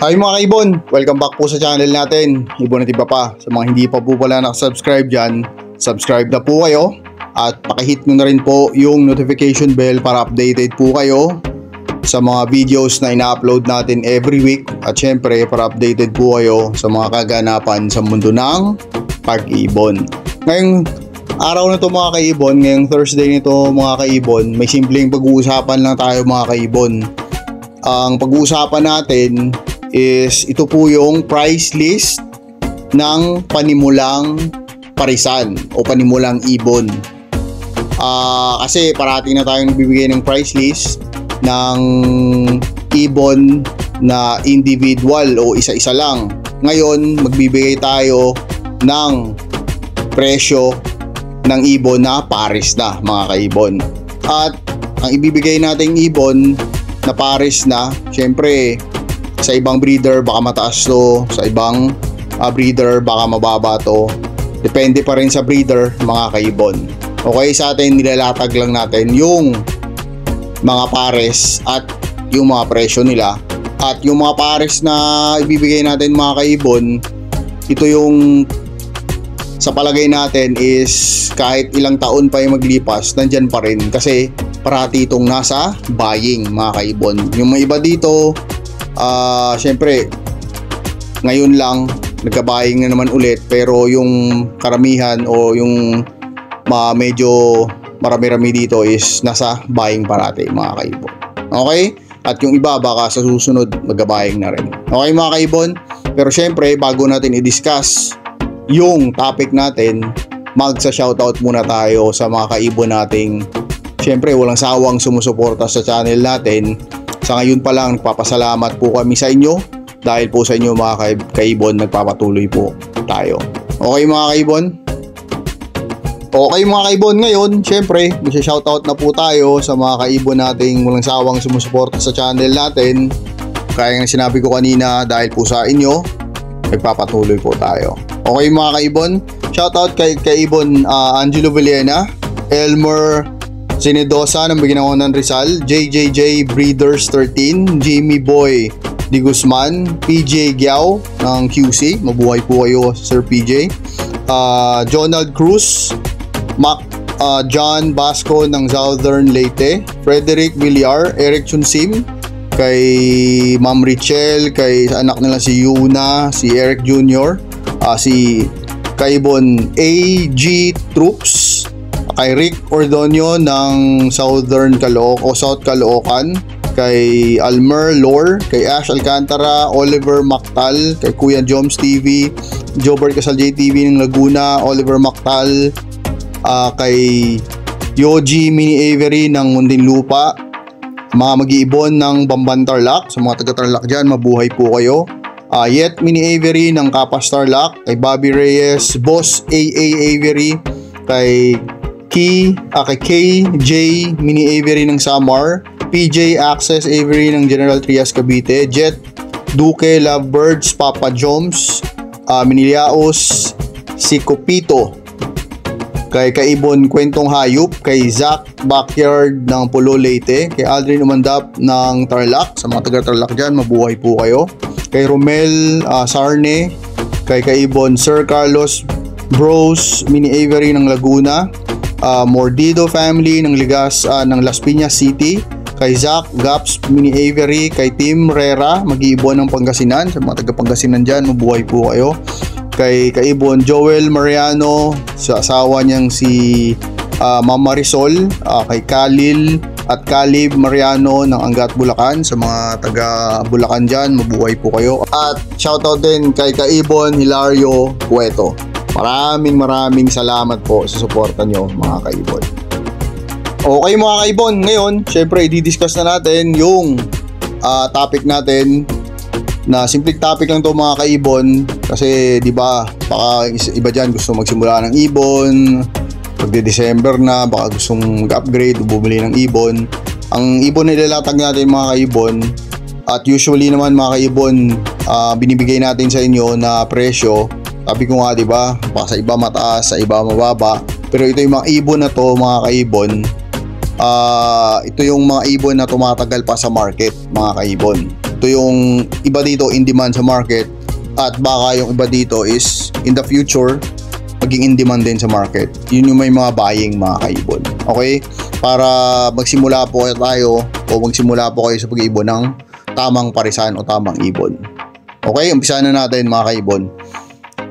Hi mga kaibon! Welcome back po sa channel natin, Ibon at Iba Pa. Sa mga hindi pa po pala nakasubscribe dyan, subscribe na po kayo at pakihit nyo na rin po yung notification bell para updated po kayo sa mga videos na ina-upload natin every week. At syempre para updated po kayo sa mga kaganapan sa mundo ng pag-ibon. Ngayong araw na to mga kaibon, ngayong Thursday nito mga kaibon, may simpleng pag-uusapan lang tayo mga kaibon. Ang pag-uusapan natin is ito po yung price list ng panimulang parisan o panimulang ibon. Kasi parating na tayong nagbibigay ng price list ng ibon na individual o isa-isa lang. Ngayon, magbibigay tayo ng presyo ng ibon na pares na mga kaibon. At ang ibibigay nating ibon na pares na, syempre sa ibang breeder baka mataas to, sa ibang breeder baka mababa to. Depende pa rin sa breeder mga kaibon. Okay, sa atin nilalatag lang natin yung mga pares at yung mga presyo nila. At yung mga pares na ibibigay natin mga kaibon, ito yung sa palagay natin is kahit ilang taon pa yung maglipas, nandyan pa rin kasi parati itong nasa buying mga kaibon. Yung mga iba dito, syempre ngayon lang nagka-buying na naman ulit, pero yung karamihan o yung medyo marami-rami dito is nasa buying parati mga kaibon. Okay? At yung iba baka sa susunod magka-buying na rin. Okay mga kaibon? Pero syempre bago natin i-discuss yung topic natin, magsa-shoutout muna tayo sa mga kaibon nating syempre walang sawang sumusuporta sa channel natin. Sa ngayon pa lang, nagpapasalamat po kami sa inyo dahil po sa inyo mga kaibon, nagpapatuloy po tayo. Okay mga kaibon? Okay mga kaibon, ngayon, syempre, mag-shoutout na po tayo sa mga kaibon nating walang sawang sumusuporta sa channel natin. Kaya nga sinabi ko kanina, dahil po sa inyo, nagpapatuloy po tayo. Okay mga kaibon? Shoutout kay kaibon Angelo Villena, Elmer Sinedosa ng Biginaonan Rizal, JJJ Breeders 13, Jimmy Boy Di Guzman, PJ Giao ng QC, mabuhay po kayo Sir PJ, Jonald Cruz, John Basco ng Southern Leyte, Frederick Villar, Eric Chunsim, kay Ma'am Richel, kay anak nila si Yuna, si Eric Jr., si Kaibon AG Troops, kay Rick Ordonio ng South Caloocan, kay Almer Lore, kay Ash Alcantara, Oliver Mactal, kay Kuya Joms TV, Jobert Casal JTV ng Laguna, Oliver Mactal, kay Yoji Mini Avery ng Muntinlupa, mga mag-iibon ng Bamban Tarlac, sa mga taga-Tarlac dyan, mabuhay po kayo. Yet Mini Avery ng Kapas Tarlac, kay Bobby Reyes, Boss AA Avery, kay KJ Mini Avery ng Samar, PJ Access Avery ng General Trias Cavite, Jet Duque Lovebirds, Papa Joms, Miniliaos, Sikopito, kay Kaibon Kwentong Hayop, kay Zach Backyard ng Pulo Leyte, kay Aldrin Umandap ng Tarlac, sa mga taga-Tarlac dyan, mabuhay po kayo. Kay Romel Sarne, kay Kaibon Sir Carlos Bros Mini Avery ng Laguna, Mordido Family ng Ligas ng Las Piñas City, kay Zach Gaps Mini Avery, kay Tim Rera, mag-iibon ng Pangasinan, sa mga taga-Pangasinan dyan, mabuhay po kayo. Kay Kaibon Joel Mariano, sa asawa niyang si Mama Marisol, kay Khalil at Calib Mariano ng Angat Bulacan, sa mga taga-Bulacan dyan, mabuhay po kayo. At shoutout din kay Kaibon Hilario Cueto. Maraming salamat po sa suporta nyo mga kaibon. Okay mga kaibon, ngayon syempre i-discuss na natin yung topic natin, na simple topic lang to mga kaibon. Kasi di ba baka iba dyan gusto magsimula ng ibon, pagde-December na baka gustong mag-upgrade o bumili ng ibon. Ang ibon na ilalatag natin mga kaibon, at usually naman mga kaibon, binibigay natin sa inyo na presyo. Sabi ko nga di ba, baka sa iba mataas, sa iba mababa, pero ito yung mga ibon na to mga kaibon, ito yung mga ibon na tumatagal pa sa market mga kaibon. ito yung iba dito in demand sa market, at baka yung iba dito is in the future maging in demand din sa market. Yun yung may mga buying, mga kaibon. Okay? Para magsimula po tayo o magsimula po kayo sa pag-iibon ng tamang parisan o tamang ibon. Okay? Umpisahan na natin, mga kaibon.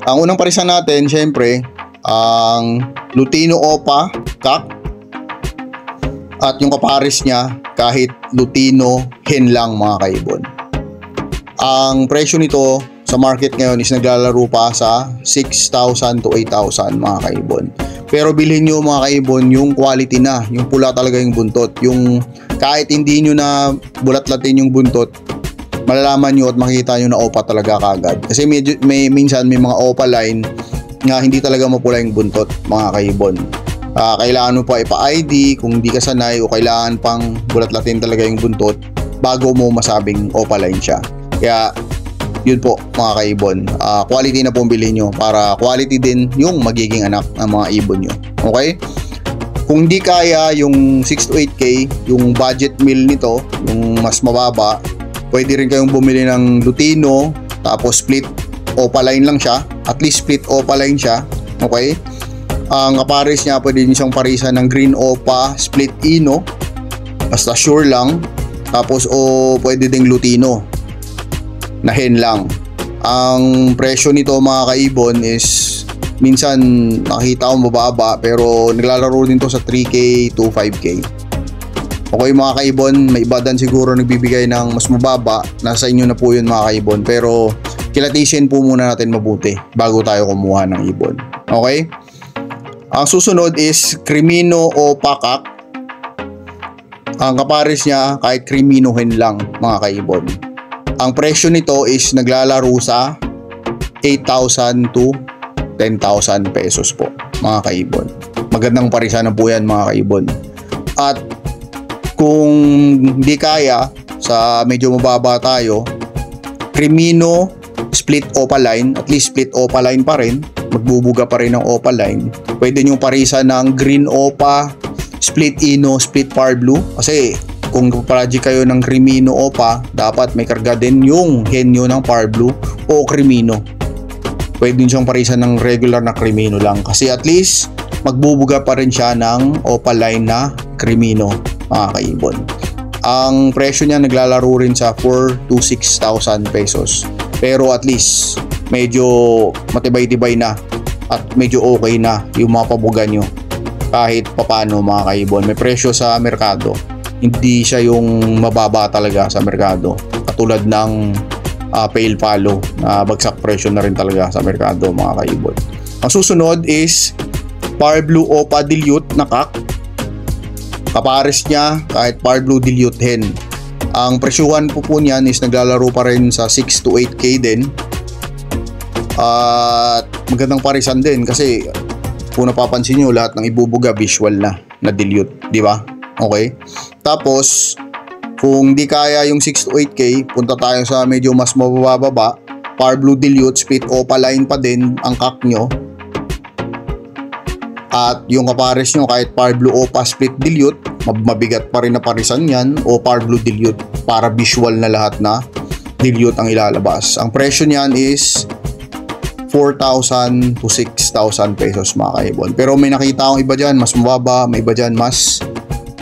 Ang unang parisan natin, syempre, ang Lutino Opa Kak, at yung kapares niya kahit Lutino Hen lang, mga kaibon. Ang presyo nito sa market ngayon is naglalaro pa sa 6,000 to 8,000, mga kaibon. Pero bilhin nyo, mga kaibon, yung quality na, yung pula talaga yung buntot. Yung kahit hindi nyo na bulat-latin yung buntot, malalaman nyo at makikita nyo na opa talaga kagad. Kasi minsan may mga opa line na hindi talaga mapula yung buntot, mga kaibon. Kailangan mo pa ipa-ID kung hindi ka sanay, o kailangan pang bulat-latin talaga yung buntot bago mo masabing opa line siya. Kaya yun po, mga kaibon, quality na pong bilhin nyo para quality din yung magiging anak ng mga ibon nyo. Okay? Kung di kaya yung 6 to 8K, yung budget meal nito, yung mas mababa, pwede rin kayong bumili ng Lutino, tapos split opaline lang siya, at least split opaline siya. Okay? Ang kapares niya, pwede nyo siyang parisan ng Green Opa split Ino, basta sure lang. Tapos pwede ding Lutino na hen lang. Ang presyo nito, mga kaibon, is minsan nakita ko mababa, pero naglalaro din to sa 3K to 5K. Okay, mga kaibon, may iba dan siguro nagbibigay ng mas mababa, nasa inyo na po yun, mga kaibon, pero kilatisin po muna natin mabuti bago tayo kumuha ng ibon. Okay? Ang susunod is Crimino Opa Kak. Ang kapares niya kahit Crimino Hen lang, mga kaibon. Ang presyo nito is naglalaro sa 8,000 to 10,000 pesos po, mga kaibon. Magandang parisan na po yan, mga kaibon. At kung hindi kaya, sa medyo mababa tayo, Crimino split opaline, at least split opaline pa rin, magbubuga pa rin ng opaline. Pwede nyo parisan ng Green Opa split Ino split Par Blue, kasi kung project kayo ng Crimino Opa, dapat may karga din yung hen nyo ng Par Blue o Crimino. Pwede nyo siyang parisan ng regular na Crimino lang, kasi at least magbubuga pa rin siya ng opaline na Crimino, mga kaibon. Ang presyo niya naglalaro rin sa 4 to 6,000 pesos. Pero at least medyo matibay-tibay na at medyo okay na yung mga pabuga nyo kahit papano, mga kaibon. May presyo sa merkado. Hindi siya yung mababa talaga sa merkado. Katulad ng pale palo na bagsak presyo na rin talaga sa merkado, mga kaibon. Ang susunod is Par Blue Opa Dilute na Kak. Kapares niya kahit Par Blue Dilute Hen. Ang presyuhan po niyan is naglalaro pa rin sa 6 to 8K din. At magandang parisan din kasi kung napapansin nyo, lahat ng ibubuga visual na dilute, di ba? Okay? Tapos kung di kaya yung 6 to 8K, punta tayo sa medyo mas mababa, Par Blue Dilute split opaline pa din ang Kak nyo. At yung kapares nyo kahit Par Blue Opa split Dilute, mabigat pa rin na parisan yan, o Par Blue Dilute, para visual na lahat na dilute ang ilalabas. Ang presyo niyan is 4,000 to 6,000 pesos, mga kaibon. Pero may nakita akong iba dyan mas mababa, may iba dyan mas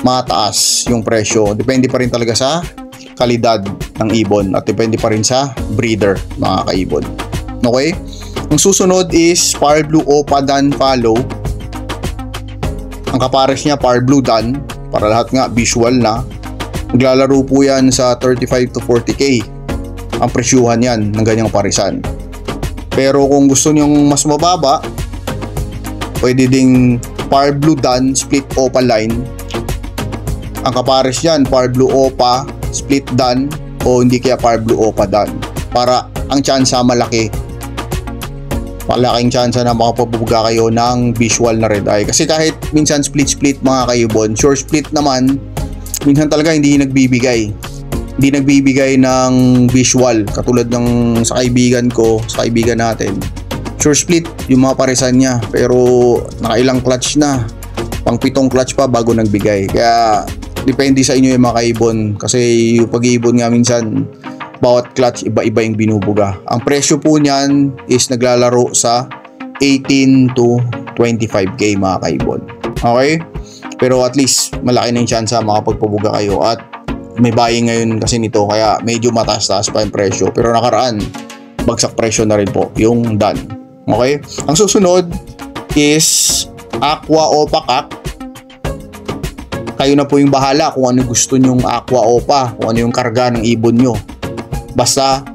mataas yung presyo. Depende pa rin talaga sa kalidad ng ibon at depende pa rin sa breeder, mga kaibon. Okay? Ang susunod is Par Blue Opa Dan Follow. Ang kapares niya Par Blue Dan, para lahat nga visual na. Naglalaro po yan sa 35 to 40K. Ang presyuhan yan ng ganyang parisan. Pero kung gusto nyong mas mababa, pwede ding Par Blue Dan split Opa line. Ang kapares yan Par Blue Opa split Dan, o hindi kaya Par Blue Opa Dan, para ang tsansa malaki. Malaking tsansa na makapabuga kayo ng visual na red eye. Kasi kahit minsan split, mga kaibon, sure split naman, minsan talaga hindi nagbibigay. Hindi nagbibigay ng visual. Katulad ng sa kaibigan ko, sa kaibigan natin. Sure split yung mga parisan niya, pero nakailang clutch na. Pang 7 clutch pa bago nagbigay. Kaya depende sa inyo yung mga kaibon. Kasi yung pag-iibon nga minsan, bawat clutch iba-iba yung binubuga. Ang presyo po niyan is naglalaro sa 18 to 25k mga kaibon. Okay? Pero at least malaki na yung chance makapagpabuga kayo at may buying ngayon kasi nito kaya medyo mataas-taas pa yung presyo. Pero nakaraan, bagsak presyo na rin po yung Dan. Okay? Ang susunod is Aqua Opa Kak. Kayo na po yung bahala kung ano gusto nyong Aqua Opa, kung ano yung karga ng ibon nyo. Basta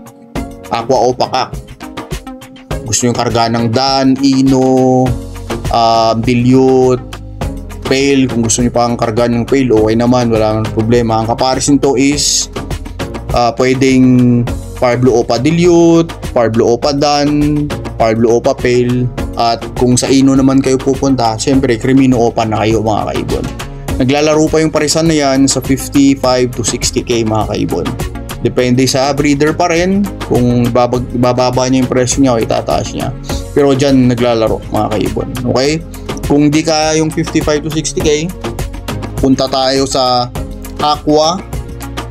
Aqua Opa Kak. Gusto nyo karga ng Dan, Ino, Dilute, Pail. Kung gusto nyo pang karga ng Pail, okay naman, wala nang problema. Ang kapares nito is pwedeng Power Blue Opa Dilute, Power Blue Opa Dan, Power Blue Opa Pail. At kung sa Ino naman kayo pupunta, syempre Crimino Opa na kayo mga kaibon. Naglalaro pa yung parisan na yan sa 55 to 60k mga kaibon. Depende sa breeder pa rin. Kung bababa niya yung presyo niya o itataas niya. Pero dyan naglalaro mga kaibon. Okay? Kung di ka yung 55 to 60k, punta tayo sa Aqua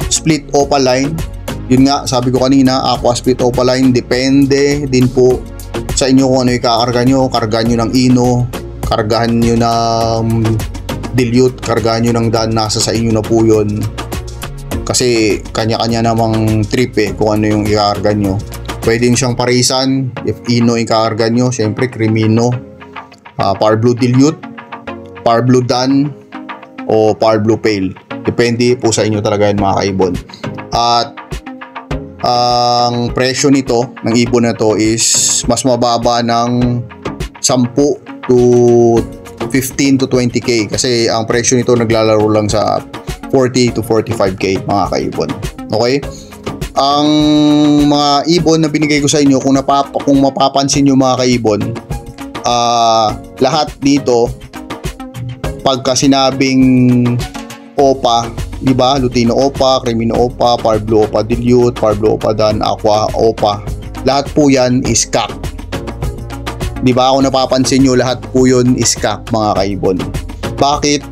Split Opa line. Yun nga, sabi ko kanina, Aqua Split Opa line. Depende din po sa inyo kung ano yung kakarga nyo. Karga nyo ng Ino, kargahan nyo ng Dilute, kargahan nyo ng Dan. Nasa sa inyo na po yun. Kasi kanya-kanya namang trip kung ano yung ikarga nyo. Pwede siyang parisan. If Ino yung ikarga nyo, syempre Crimino, Power Blue Dilute, Power Blue Dan, o Power Blue Pail. Depende po sa inyo talaga yun mga kaibon. At ang presyo nito, ng ibon na to is mas mababa ng 10 to 15 to 20k. Kasi ang presyo nito naglalaro lang sa 40 to 45k mga kaibon. Okay? Ang mga ibon na binigay ko sa inyo, kung mapapansin nyo mga kaibon, lahat dito pagka sinabing Opa, di ba? Lutino Opa, Crimino Opa, Power Blue Opa Dilute, Power Blue Opa Dan, Aqua Opa. Lahat po yan is Kak. Di ba? Kung napapansin nyo, lahat po yun is Kak mga kaibon. Bakit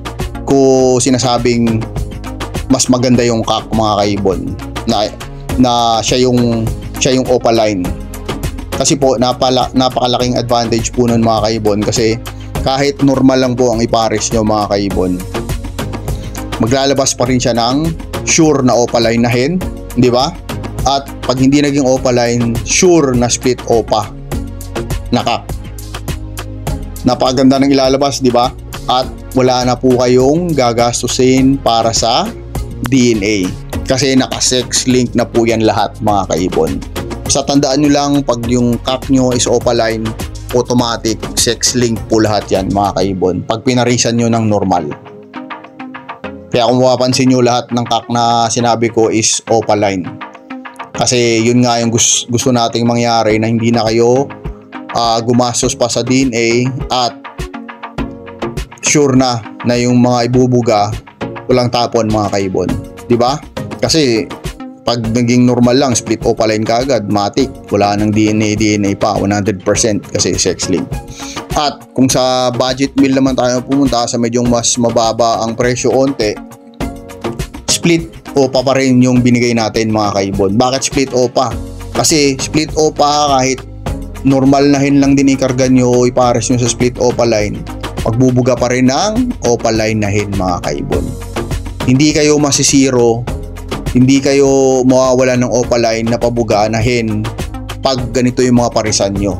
ko sinasabing mas maganda yung Kak mga kaibon na siya yung Opa line? Kasi po napakalaking advantage po nun mga kaibon, kasi kahit normal lang po ang ipares nyo mga kaibon, maglalabas pa rin siya ng sure na Opa line na hen, di ba? At pag hindi naging Opa line, sure na split Opa na Kak. Napakaganda ng ilalabas, di ba? At wala na po kayong gagastusin para sa DNA. Kasi naka-sex link na po yan lahat mga kaibon. Sa tandaan nyo lang, pag yung Kak nyo is Opa line, automatic sex link po lahat yan mga kaibon. Pag pinarisan nyo ng normal. Kaya kung mapapansin nyo, lahat ng Kak na sinabi ko is Opa line. Kasi yun nga yung gusto nating mangyari, na hindi na kayo gumastos pa sa DNA at sure na yung mga ibubuga walang tapon mga kaibon. Diba? Kasi pag naging normal lang, split Opa line kaagad, matik, wala nang DNA pa, 100% kasi sex link. At kung sa budget meal naman tayo pumunta, sa medyong mas mababa ang presyo onte, split Opa pa rin yung binigay natin mga kaibon. Bakit split Opa? Kasi split Opa, kahit normal na hen lang din ikarga nyo, ipares nyo sa split Opa line, magbubuga pa rin ng Opa line na hen mga kaibon. Hindi kayo masisiro, hindi kayo mawawala ng Opa line na pabuga na hen pag ganito yung mga parisan nyo.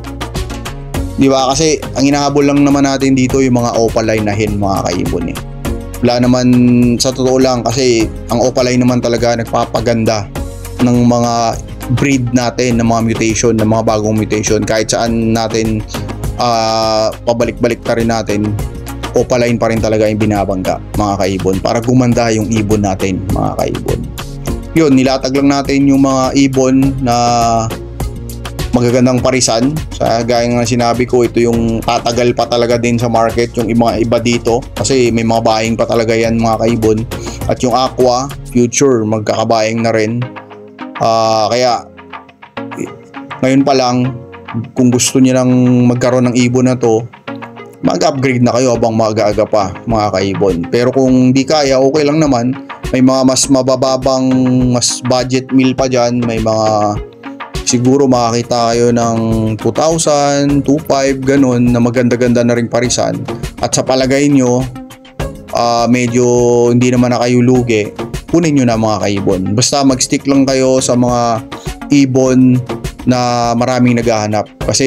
Di ba? Kasi ang hinahabol lang naman natin dito yung mga Opa line na hen mga kaibon Wala naman, sa totoo lang, kasi ang Opa line naman talaga nagpapaganda ng mga breed natin, ng mga mutation, ng mga bagong mutation. Kahit saan natin pabalik-balik na rin natin, Opa line pa rin talaga yung binabangga mga kaibon, para gumanda yung ibon natin mga kaibon. Yun, nilatag lang natin yung mga ibon na magagandang parisan. Sa gaya nga sinabi ko, ito yung tatagal pa talaga din sa market, yung mga iba dito, kasi may mga buying pa talaga yan mga kaibon. At yung Aqua, future, magkakabaying na rin. Kaya ngayon pa lang, kung gusto niyo nang magkaroon ng ibon na to, mag-upgrade na kayo habang maaga-aga pa mga kaibon. Pero kung di kaya, okay lang naman, May mga mas mabababang, mas budget meal pa dyan. May mga siguro makakita kayo ng 2,000, 2,500, ganun, na maganda-ganda na ring parisan. At sa palagay nyo, medyo hindi naman na kayo lugi, kunin nyo na mga kaibon. Basta mag-stick lang kayo sa mga ibon na maraming naghahanap. Kasi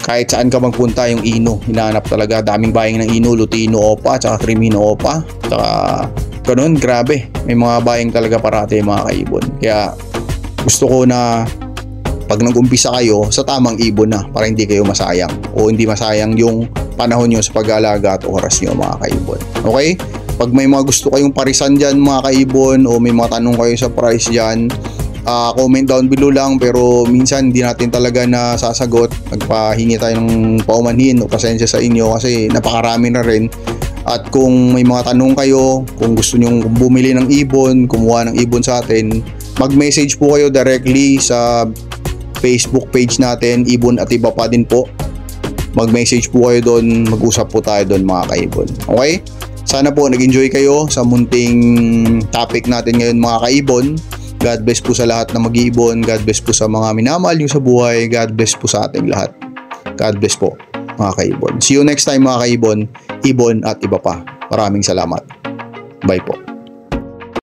kahit saan ka magpunta, yung Ino, hinahanap talaga. Daming buying ng Ino, Lutino Opa, tsaka Crimino Opa. Tsaka ganun, grabe. May mga buying talaga parati mga kaibon. Kaya gusto ko na pag nag-umpisa kayo sa tamang ibon na para hindi kayo masayang o hindi masayang yung panahon nyo sa pag-aalaga at oras nyo mga kaibon. Okay? Pag may mga gusto kayong parisan dyan mga kaibon o may mga tanong kayo sa price dyan, comment down below lang, pero minsan hindi natin talaga nasasagot. Nagpahingi tayo ng paumanhin o pasensya sa inyo kasi napakarami na rin. At kung may mga tanong kayo, kung gusto nyong bumili ng ibon, kumuha ng ibon sa atin, mag-message po kayo directly sa Facebook page natin, Ibon at Iba Pa din po. Mag-message po kayo doon, mag-usap po tayo doon mga kaibon. Okay? Sana po nag-enjoy kayo sa munting topic natin ngayon mga kaibon. God bless po sa lahat na mag-iibon. God bless po sa mga minamahal nyo sa buhay. God bless po sa ating lahat. God bless po mga kaibon. See you next time mga kaibon. Ibon at Iba Pa. Maraming salamat. Bye po.